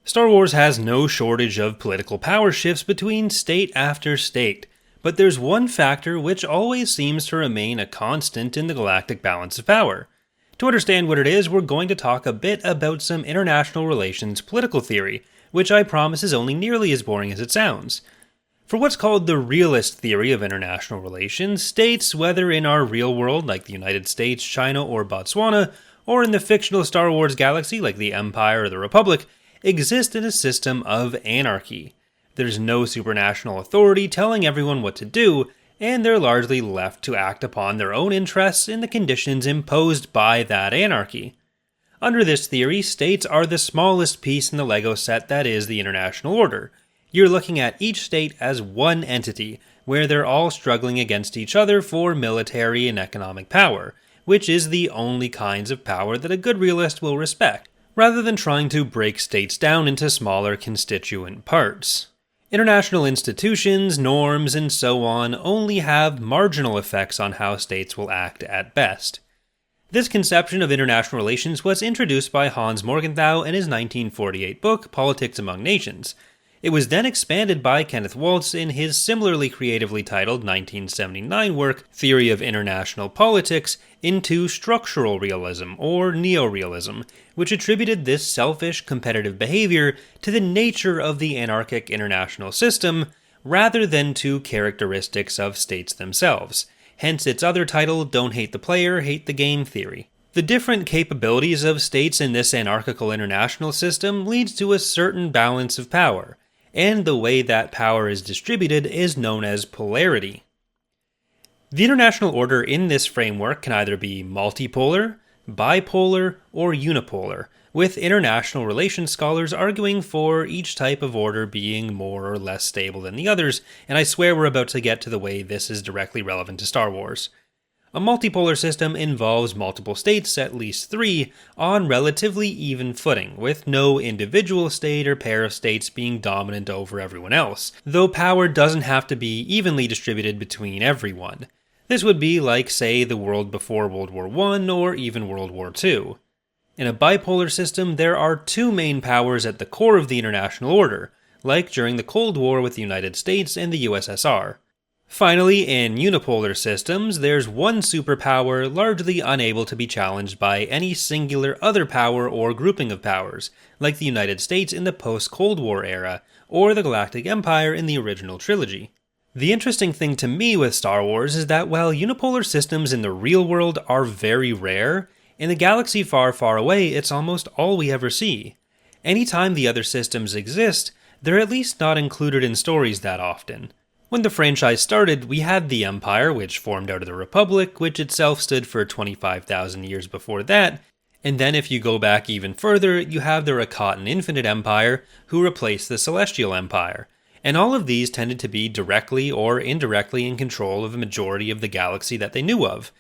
Star Wars has no shortage of political power shifts between state after state, but there's one factor which always seems to remain a constant in the galactic balance of power. To understand what it is, we're going to talk a bit about some international relations political theory, which I promise is only nearly as boring as it sounds. For what's called the realist theory of international relations, states, whether in our real world like the United States, China, or Botswana, or in the fictional Star Wars galaxy like the Empire or the Republic, exist in a system of anarchy. There's no supranational authority telling everyone what to do, and they're largely left to act upon their own interests in the conditions imposed by that anarchy. Under this theory, states are the smallest piece in the Lego set that is the international order. You're looking at each state as one entity, where they're all struggling against each other for military and economic power, which is the only kinds of power that a good realist will respect, rather than trying to break states down into smaller constituent parts. International institutions, norms, and so on only have marginal effects on how states will act at best. This conception of international relations was introduced by Hans Morgenthau in his 1948 book, Politics Among Nations. It was then expanded by Kenneth Waltz in his similarly creatively titled 1979 work, Theory of International Politics, into structural realism, or neorealism, which attributed this selfish competitive behavior to the nature of the anarchic international system, rather than to characteristics of states themselves. Hence its other title, Don't Hate the Player, Hate the Game theory. The different capabilities of states in this anarchical international system leads to a certain balance of power, and the way that power is distributed is known as polarity. The international order in this framework can either be multipolar, bipolar, or unipolar, with international relations scholars arguing for each type of order being more or less stable than the others, and I swear we're about to get to the way this is directly relevant to Star Wars. A multipolar system involves multiple states, at least 3, on relatively even footing, with no individual state or pair of states being dominant over everyone else, though power doesn't have to be evenly distributed between everyone. This would be like, say, the world before World War I or even World War II. In a bipolar system, there are 2 main powers at the core of the international order, like during the Cold War with the United States and the USSR. Finally, in unipolar systems, there's one superpower largely unable to be challenged by any singular other power or grouping of powers, like the United States in the post-Cold War era, or the Galactic Empire in the original trilogy. The interesting thing to me with Star Wars is that while unipolar systems in the real world are very rare, in the galaxy far, far away, it's almost all we ever see. Anytime the other systems exist, they're at least not included in stories that often. When the franchise started, we had the Empire, which formed out of the Republic, which itself stood for 25,000 years before that, and then if you go back even further, you have the Rakatan Infinite Empire, who replaced the Celestial Empire, and all of these tended to be directly or indirectly in control of a majority of the galaxy that they knew of.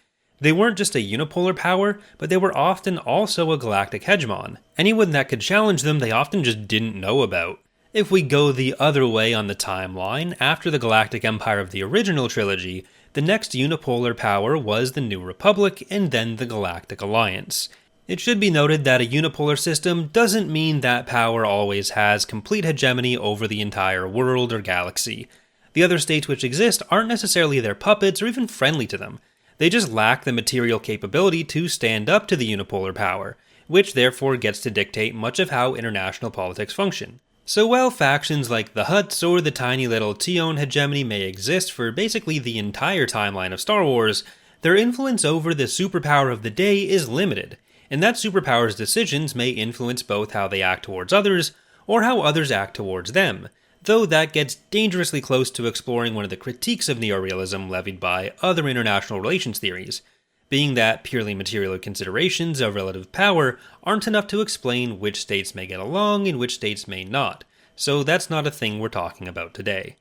They weren't just a unipolar power, but they were often also a galactic hegemon. Anyone that could challenge them they often just didn't know about. If we go the other way on the timeline, after the Galactic Empire of the original trilogy, the next unipolar power was the New Republic and then the Galactic Alliance. It should be noted that a unipolar system doesn't mean that power always has complete hegemony over the entire world or galaxy. The other states which exist aren't necessarily their puppets or even friendly to them. They just lack the material capability to stand up to the unipolar power, which therefore gets to dictate much of how international politics function. So while factions like the Hutts or the tiny little Tion hegemony may exist for basically the entire timeline of Star Wars, their influence over the superpower of the day is limited, and that superpower's decisions may influence both how they act towards others, or how others act towards them, though that gets dangerously close to exploring one of the critiques of neorealism levied by other international relations theories, being that purely material considerations of relative power aren't enough to explain which states may get along and which states may not, so that's not a thing we're talking about today.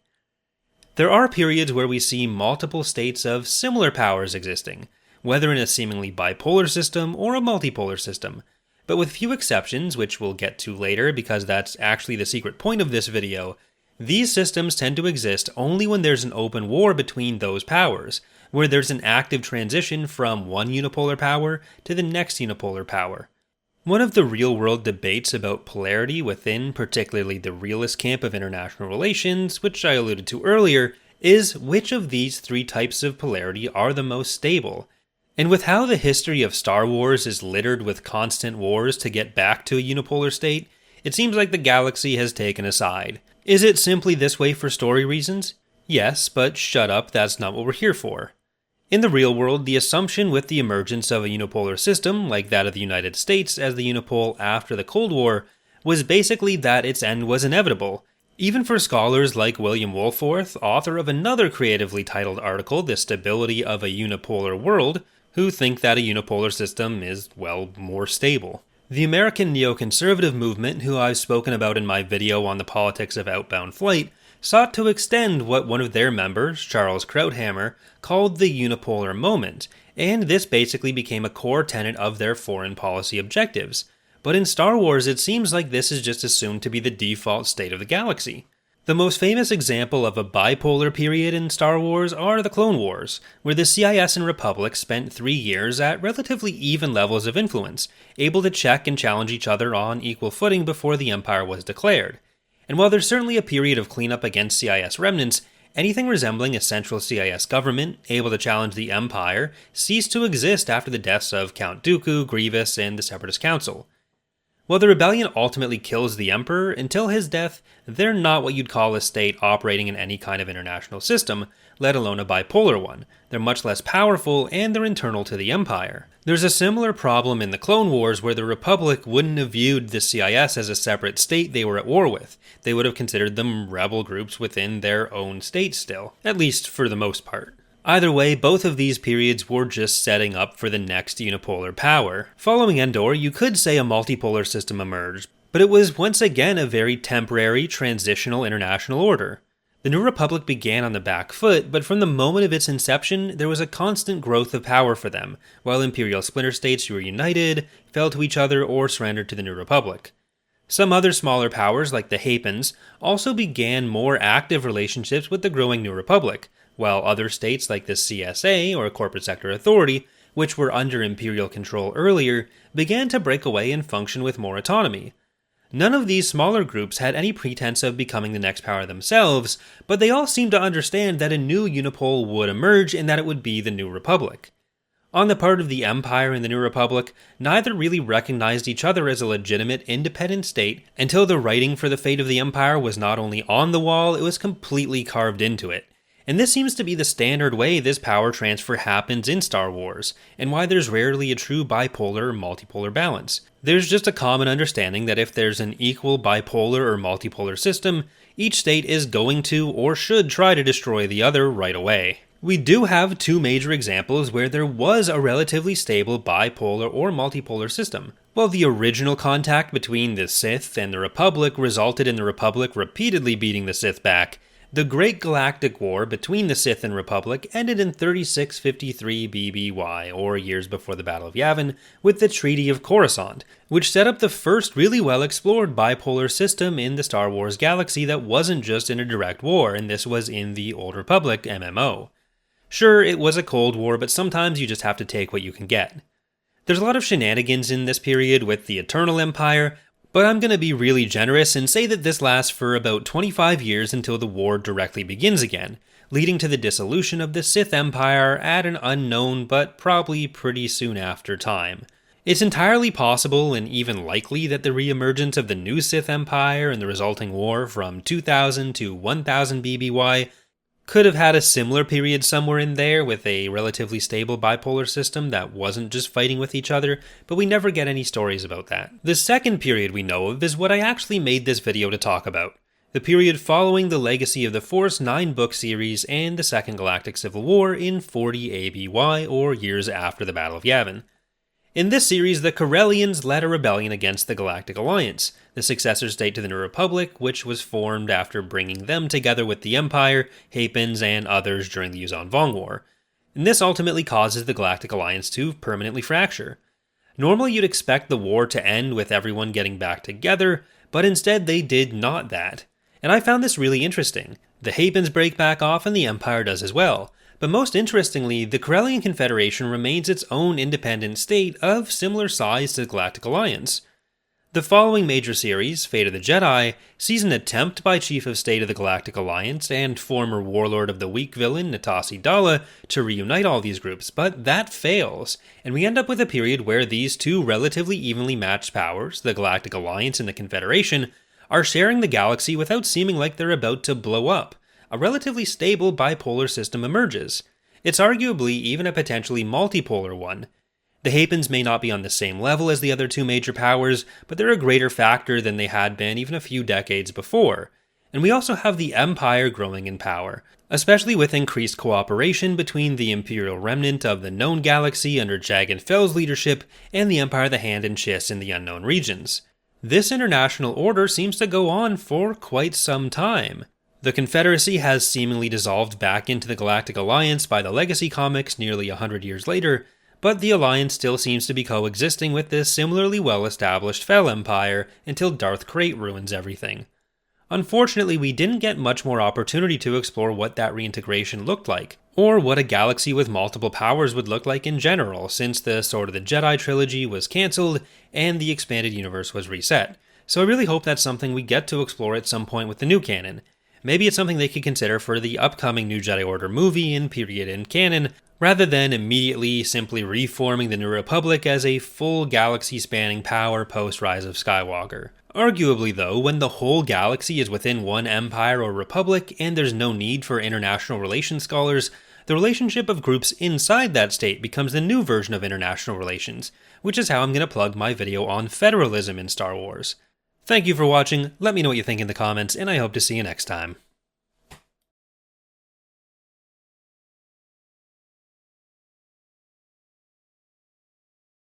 There are periods where we see multiple states of similar powers existing, whether in a seemingly bipolar system or a multipolar system, but with few exceptions, which we'll get to later because that's actually the secret point of this video. These systems tend to exist only when there's an open war between those powers, where there's an active transition from one unipolar power to the next unipolar power. One of the real-world debates about polarity within particularly the realist camp of international relations, which I alluded to earlier, is which of these three types of polarity are the most stable. And with how the history of Star Wars is littered with constant wars to get back to a unipolar state, it seems like the galaxy has taken a side. Is it simply this way for story reasons? Yes, but shut up, that's not what we're here for. In the real world, the assumption with the emergence of a unipolar system, like that of the United States as the unipole after the Cold War, was basically that its end was inevitable. Even for scholars like William Wohlforth, author of another creatively titled article, The Stability of a Unipolar World, who think that a unipolar system is, well, more stable. The American neoconservative movement, who I've spoken about in my video on the politics of outbound flight, sought to extend what one of their members, Charles Krauthammer, called the unipolar moment, and this basically became a core tenet of their foreign policy objectives. But in Star Wars, it seems like this is just assumed to be the default state of the galaxy. The most famous example of a bipolar period in Star Wars are the Clone Wars, where the CIS and Republic spent 3 years at relatively even levels of influence, able to check and challenge each other on equal footing before the Empire was declared. And while there's certainly a period of cleanup against CIS remnants, anything resembling a central CIS government, able to challenge the Empire, ceased to exist after the deaths of Count Dooku, Grievous, and the Separatist Council. While the rebellion ultimately kills the Emperor, until his death, they're not what you'd call a state operating in any kind of international system, let alone a bipolar one. They're much less powerful, and they're internal to the Empire. There's a similar problem in the Clone Wars where the Republic wouldn't have viewed the CIS as a separate state they were at war with. They would have considered them rebel groups within their own state still, at least for the most part. Either way, both of these periods were just setting up for the next unipolar power. Following Endor, you could say a multipolar system emerged, but it was once again a very temporary, transitional international order. The New Republic began on the back foot, but from the moment of its inception, there was a constant growth of power for them, while Imperial splinter states were united, fell to each other, or surrendered to the New Republic. Some other smaller powers, like the Hapens, also began more active relationships with the growing New Republic, while other states like the CSA, or Corporate Sector Authority, which were under Imperial control earlier, began to break away and function with more autonomy. None of these smaller groups had any pretense of becoming the next power themselves, but they all seemed to understand that a new unipole would emerge and that it would be the New Republic. On the part of the Empire and the New Republic, neither really recognized each other as a legitimate, independent state until the writing for the fate of the Empire was not only on the wall, it was completely carved into it. And this seems to be the standard way this power transfer happens in Star Wars, and why there's rarely a true bipolar or multipolar balance. There's just a common understanding that if there's an equal bipolar or multipolar system, each state is going to or should try to destroy the other right away. We do have two major examples where there was a relatively stable bipolar or multipolar system. While the original contact between the Sith and the Republic resulted in the Republic repeatedly beating the Sith back, the Great Galactic War between the Sith and Republic ended in 3653 BBY, or years before the Battle of Yavin, with the Treaty of Coruscant, which set up the first really well-explored bipolar system in the Star Wars galaxy that wasn't just in a direct war, and this was in the Old Republic MMO. Sure, it was a Cold War, but sometimes you just have to take what you can get. There's a lot of shenanigans in this period with the Eternal Empire, but I'm going to be really generous and say that this lasts for about 25 years until the war directly begins again, leading to the dissolution of the Sith Empire at an unknown but probably pretty soon after time. It's entirely possible and even likely that the reemergence of the new Sith Empire and the resulting war from 2000 to 1000 BBY could have had a similar period somewhere in there with a relatively stable bipolar system that wasn't just fighting with each other, but we never get any stories about that. The second period we know of is what I actually made this video to talk about. The period following the Legacy of the Force 9-book series and the Second Galactic Civil War in 40 ABY, or years after the Battle of Yavin. In this series, the Corellians led a rebellion against the Galactic Alliance, the successor state to the New Republic, which was formed after bringing them together with the Empire, Hapens, and others during the Yuuzhan Vong War. And this ultimately causes the Galactic Alliance to permanently fracture. Normally you'd expect the war to end with everyone getting back together, but instead they did not that. And I found this really interesting. The Hapens break back off and the Empire does as well. But most interestingly, the Corellian Confederation remains its own independent state of similar size to the Galactic Alliance. The following major series, Fate of the Jedi, sees an attempt by Chief of State of the Galactic Alliance and former Warlord of the Weak villain Natasi Dalla to reunite all these groups, but that fails, and we end up with a period where these two relatively evenly matched powers, the Galactic Alliance and the Confederation, are sharing the galaxy without seeming like they're about to blow up. A relatively stable bipolar system emerges. It's arguably even a potentially multipolar one. The Hapens may not be on the same level as the other two major powers, but they're a greater factor than they had been even a few decades before. And we also have the Empire growing in power, especially with increased cooperation between the Imperial remnant of the known galaxy under Jagan Fell's leadership and the Empire of the Hand and Chiss in the unknown regions. This international order seems to go on for quite some time. The Confederacy has seemingly dissolved back into the Galactic Alliance by the Legacy comics nearly 100 years later, but the Alliance still seems to be coexisting with this similarly well-established Fell Empire until Darth Krayt ruins everything. Unfortunately, we didn't get much more opportunity to explore what that reintegration looked like, or what a galaxy with multiple powers would look like in general, since the Sword of the Jedi trilogy was cancelled and the expanded universe was reset. So I really hope that's something we get to explore at some point with the new canon. Maybe it's something they could consider for the upcoming New Jedi Order movie in period and canon, rather than immediately simply reforming the New Republic as a full galaxy-spanning power post-Rise of Skywalker. Arguably though, when the whole galaxy is within one empire or republic and there's no need for international relations scholars, the relationship of groups inside that state becomes the new version of international relations, which is how I'm going to plug my video on federalism in Star Wars. Thank you for watching, let me know what you think in the comments, and I hope to see you next time.